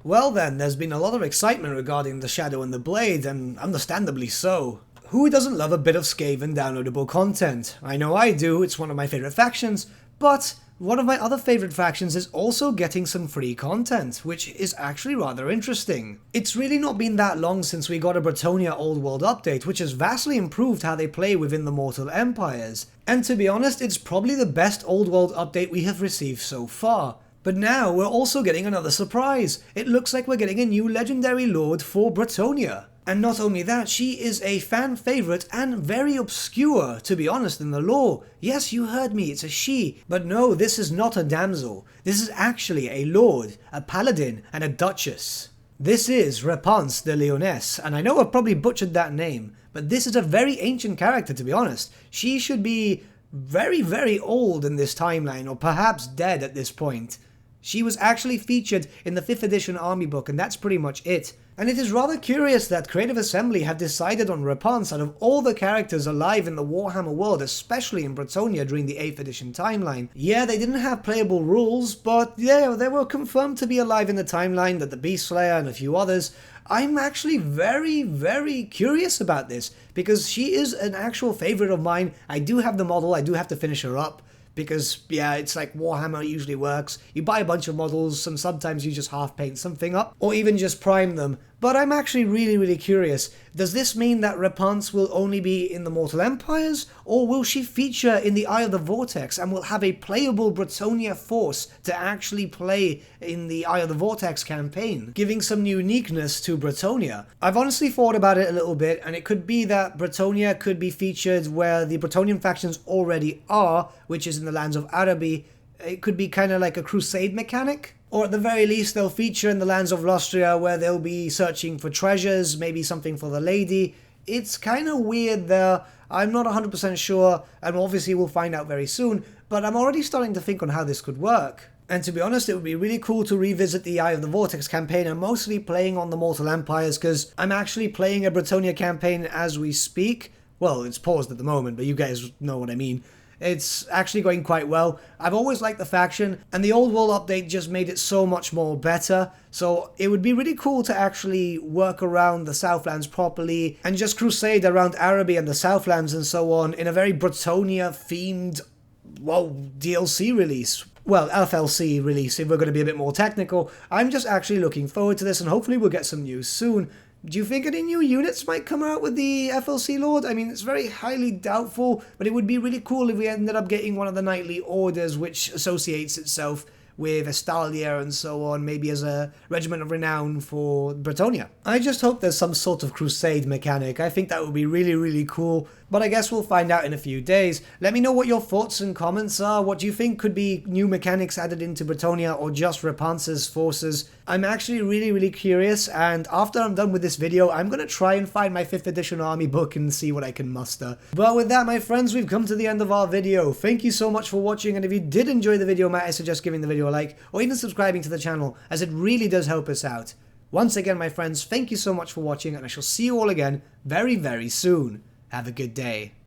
Well then, there's been a lot of excitement regarding the Shadow and the Blade, and understandably so. Who doesn't love a bit of Skaven downloadable content? I know I do, it's one of my favourite factions, but one of my other favourite factions is also getting some free content, which is actually rather interesting. It's really not been that long since we got a Bretonnia Old World update, which has vastly improved how they play within the Mortal Empires. And to be honest, it's probably the best Old World update we have received so far. But now we're also getting another surprise. It looks like we're getting a new legendary lord for Bretonnia. And not only that, she is a fan favourite and very obscure, to be honest, in the lore. Yes, you heard me, it's a she. But no, this is not a damsel. This is actually a lord, a paladin, and a duchess. This is Repanse de Lyonesse, and I know I've probably butchered that name, but this is a very ancient character, to be honest. She should be very, very old in this timeline, or perhaps dead at this point. She was actually featured in the 5th edition army book, and that's pretty much it. And it is rather curious that Creative Assembly have decided on Repanse out of all the characters alive in the Warhammer world, especially in Bretonnia during the 8th edition timeline. Yeah, they didn't have playable rules, but yeah, they were confirmed to be alive in the timeline, that the Beast Slayer and a few others. I'm actually very, very curious about this, because she is an actual favourite of mine. I do have the model, I do have to finish her up. Because, yeah, it's like Warhammer usually works. You buy a bunch of models, and sometimes you just half paint something up, or even just prime them. But I'm actually really, really curious. Does this mean that Repanse will only be in the Mortal Empires, or will she feature in the Eye of the Vortex, and will have a playable Bretonnia force to actually play in the Eye of the Vortex campaign, giving some uniqueness to Bretonnia? I've honestly thought about it a little bit, and it could be that Bretonnia could be featured where the Bretonnian factions already are, which is in the lands of Araby. It could be kind of like a Crusade mechanic. Or at the very least, they'll feature in the lands of Lustria, where they'll be searching for treasures, maybe something for the lady. It's kind of weird there. I'm not 100% sure, and obviously we'll find out very soon, but I'm already starting to think on how this could work. And to be honest, it would be really cool to revisit the Eye of the Vortex campaign. I'm mostly playing on the Mortal Empires, because I'm actually playing a Bretonnia campaign as we speak. Well, it's paused at the moment, but you guys know what I mean. It's actually going quite well. I've always liked the faction, and the Old World update just made it so much more better. So it would be really cool to actually work around the Southlands properly, and just crusade around Araby and the Southlands and so on in a very Bretonnia-themed, well, DLC release. Well, FLC release, if we're going to be a bit more technical. I'm just actually looking forward to this, and hopefully we'll get some news soon. Do you think any new units might come out with the FLC Lord? I mean, it's very highly doubtful, but it would be really cool if we ended up getting one of the Knightly Orders, which associates itself with Estalia and so on, maybe as a regiment of renown for Bretonnia. I just hope there's some sort of crusade mechanic. I think that would be really, really cool, but I guess we'll find out in a few days. Let me know what your thoughts and comments are. What do you think could be new mechanics added into Bretonnia, or just Repanse's forces? I'm actually really, really curious, and after I'm done with this video, I'm going to try and find my 5th edition army book and see what I can muster. But with that, my friends, we've come to the end of our video. Thank you so much for watching, and if you did enjoy the video, might I suggest giving the video a like, or even subscribing to the channel, as it really does help us out. Once again, my friends, thank you so much for watching, and I shall see you all again very, very soon. Have a good day.